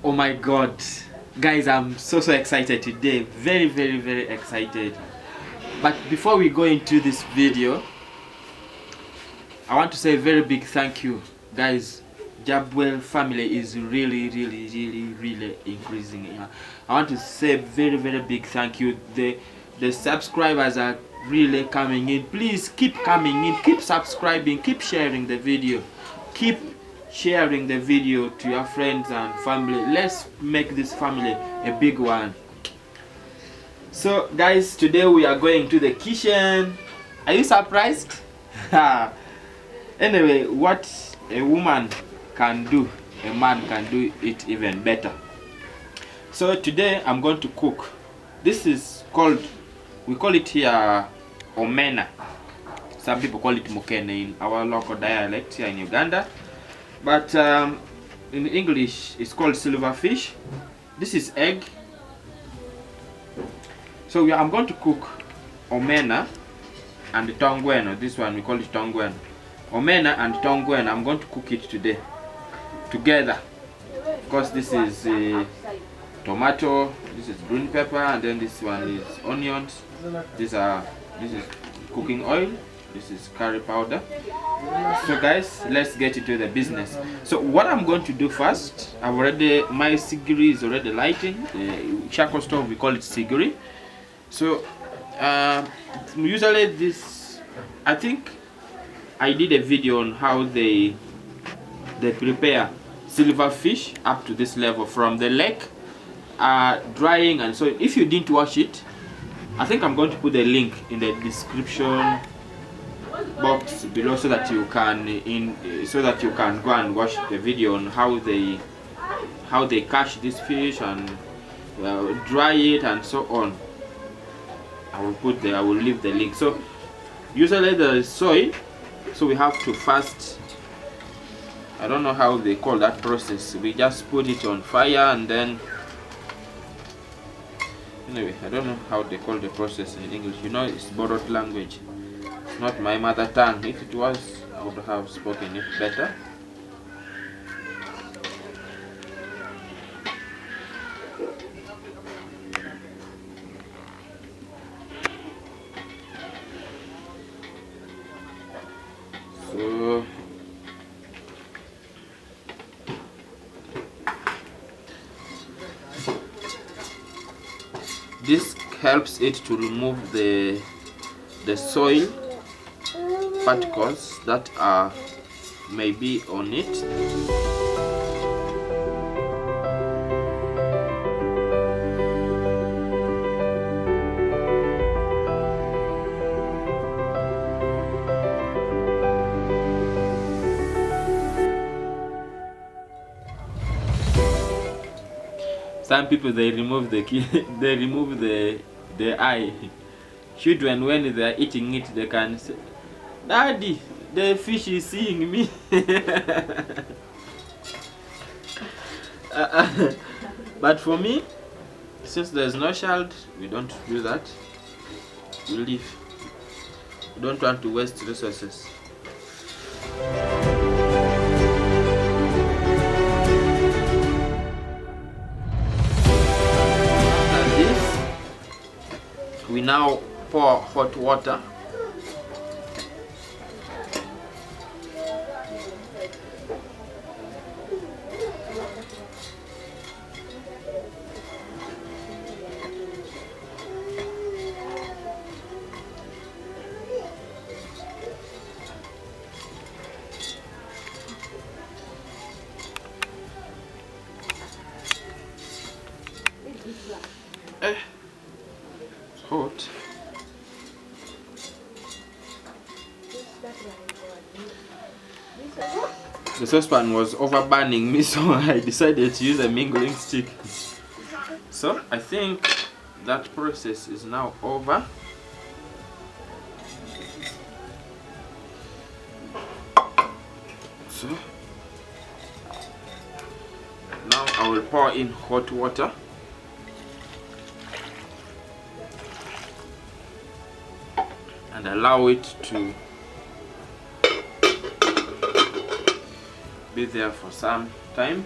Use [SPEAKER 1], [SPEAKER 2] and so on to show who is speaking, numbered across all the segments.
[SPEAKER 1] Oh my god, guys, I'm so excited today. Very excited. But before we go into this video, I want to say a very big thank you, guys. Jabwel family is really increasing. I want to say very big thank you. The subscribers are really coming in. Please keep coming in, keep subscribing, keep sharing the video, keep sharing the video to your friends and family. Let's make this family a big one. So guys, today we are going to the kitchen. Are you surprised? Anyway, what a woman can do, a man can do it even better. So today I'm going to cook. This is called, we call it here omena. Some people call it mukene in our local dialect here in Uganda. But in English it's called silverfish. This is egg. So I'm going to cook omena and tongweno. This one we call it tongweno. Omena and tongweno, I'm going to cook it today together. Of course, this is tomato, this is green pepper, and then this one is onions. This is cooking oil. This is curry powder. So guys, let's get into the business. So what I'm going to do first, my sigiri is already lighting. Charcoal stove, we call it sigiri. So usually this, I think I did a video on how they prepare silverfish up to this level from the lake, drying, and so if you didn't watch it, I think I'm going to put the link in the description box below so that you can go and watch the video on how they catch this fish and dry it and so on. I will leave the link. So usually the soy, so we have to first, I don't know how they call that process, we just put it on fire and then, anyway, I don't know how they call the process in English. You know, it's borrowed language. It's not my mother tongue. If it was, I would have spoken it better. So this helps it to remove the soil particles that are maybe on it. Some people, they remove the eye. Children, when they are eating it, they can say, "Daddy, the fish is seeing me." But for me, since there's no child, we don't do that. We leave. We don't want to waste resources. We now pour hot water. It's hot. The saucepan was over burning me, so I decided to use a mingling stick. So I think that process is now over. So now I will pour in hot water. And allow it to be there for some time.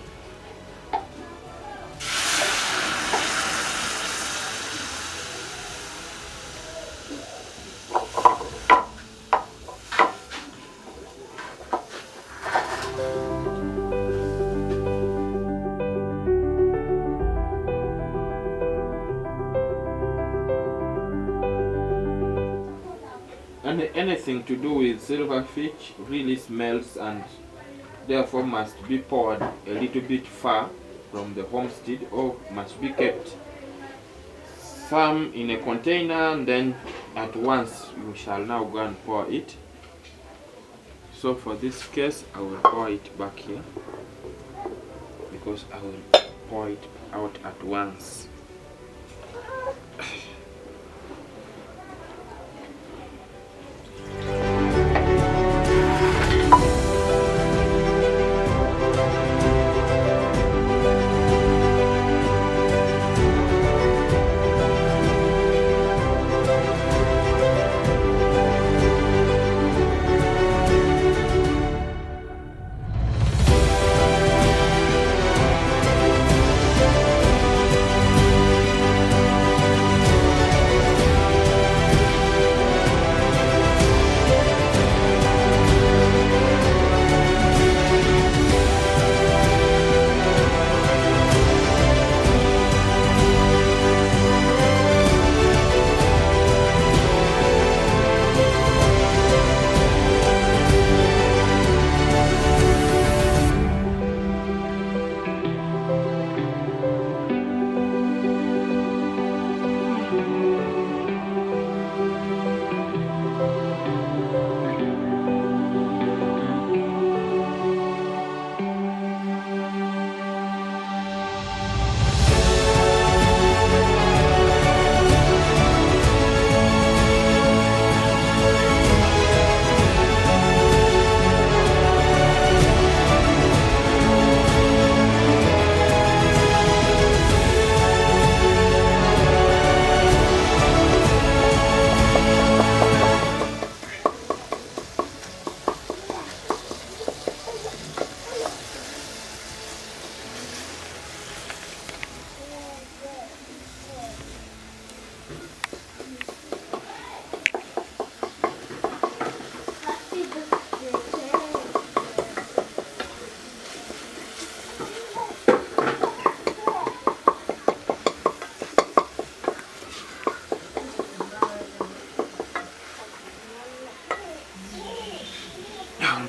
[SPEAKER 1] anything to do with silverfish really smells and therefore must be poured a little bit far from the homestead, or must be kept some in a container, and then at once you shall now go and pour it. So for this case I will pour it back here, because I will pour it out at once.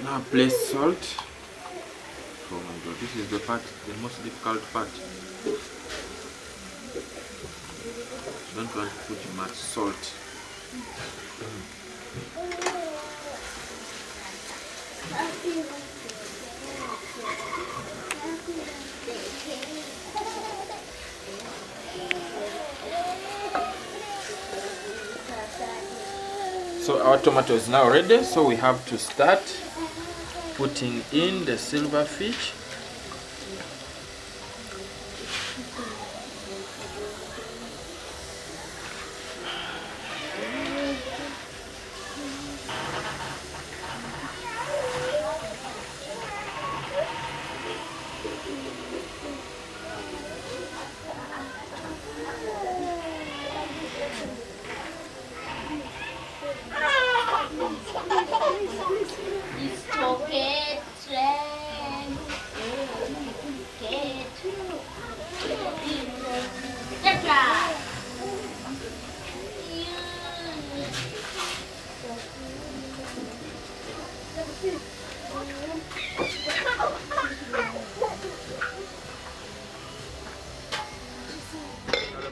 [SPEAKER 1] Now place salt. Oh my god, this is the most difficult part. Don't want to put much salt. So our tomato is now ready, so we have to start putting in the silverfish.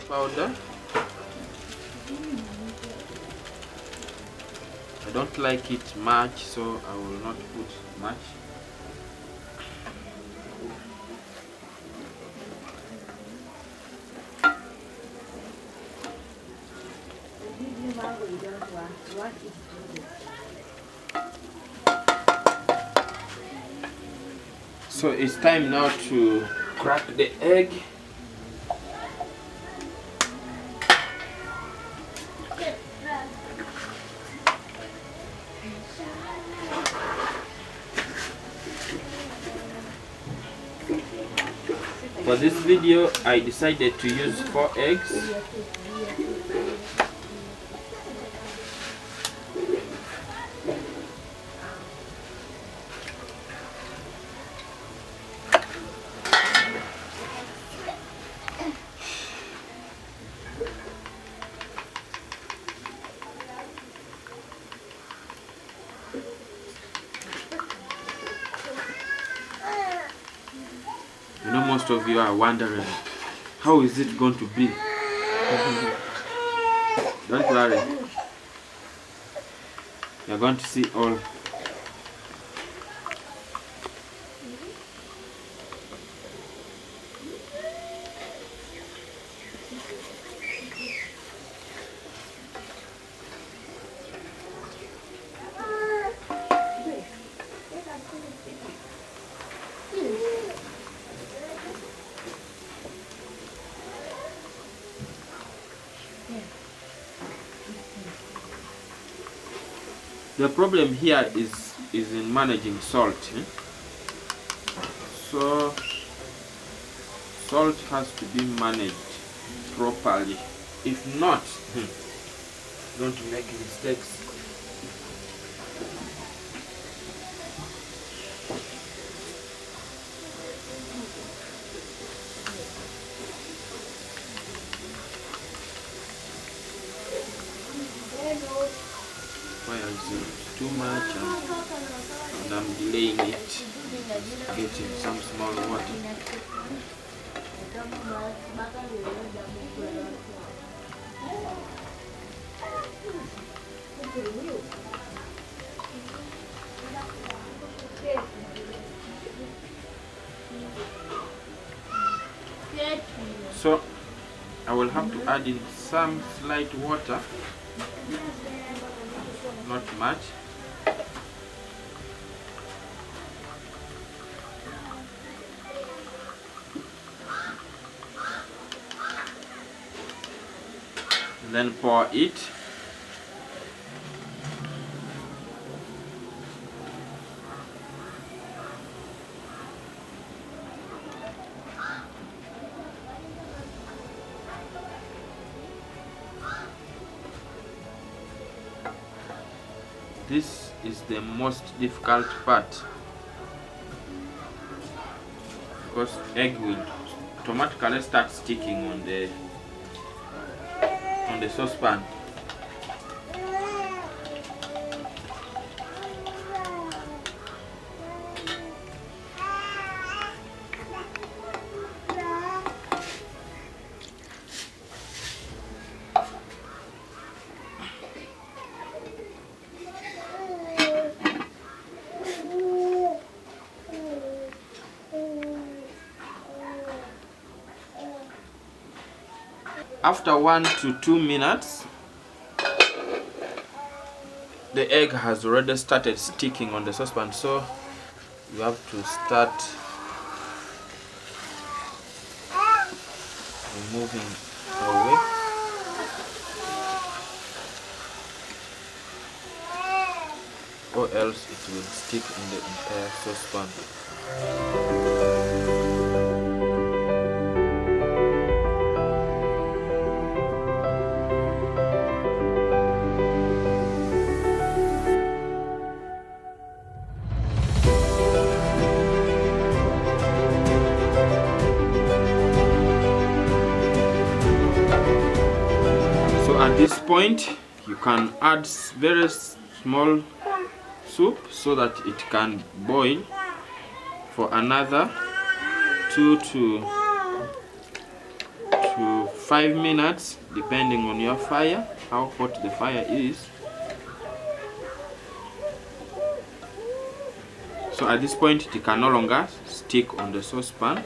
[SPEAKER 1] Powder. I don't like it much, so I will not put much. So it's time now to crack the egg. For this video, I decided to use 4 eggs. most of you are wondering, how is it going to be? Don't worry. You're going to see all. The problem here is in managing salt. So salt has to be managed properly. If not, don't make mistakes. Why is it too much and I'm delaying it, getting some small water. So I will have to add in some slight water, not much. Then pour it. This is the most difficult part, because egg will automatically start sticking on the saucepan. After 1 to 2 minutes, the egg has already started sticking on the saucepan, so you have to start removing away. Or else it will stick in the entire saucepan. At this point, you can add very small soup so that it can boil for another 2 to 5 minutes, depending on your fire, how hot the fire is. So at this point, it can no longer stick on the saucepan.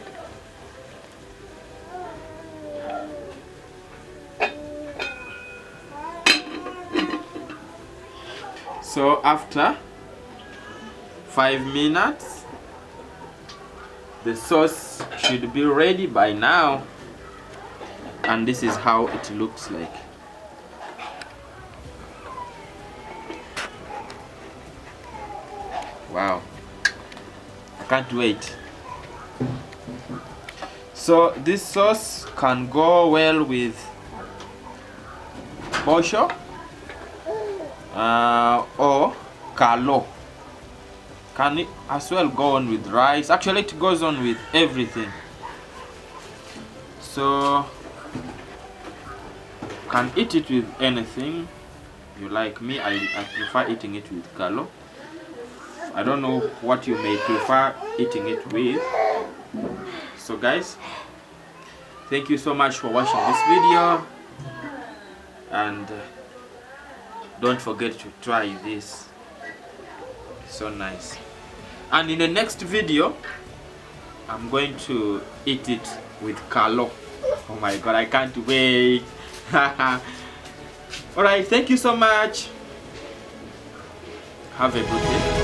[SPEAKER 1] So after 5 minutes, the sauce should be ready by now, and this is how it looks like. Wow, I can't wait. So this sauce can go well with posho or kalo. Can it as well go on with rice? Actually, it goes on with everything. So can eat it with anything you like. Me, I prefer eating it with kalo. I don't know what you may prefer eating it with. So guys, thank you so much for watching this video, and don't forget to try this. So nice. And in the next video, I'm going to eat it with kalo. Oh my god, I can't wait. Alright, thank you so much. Have a good day.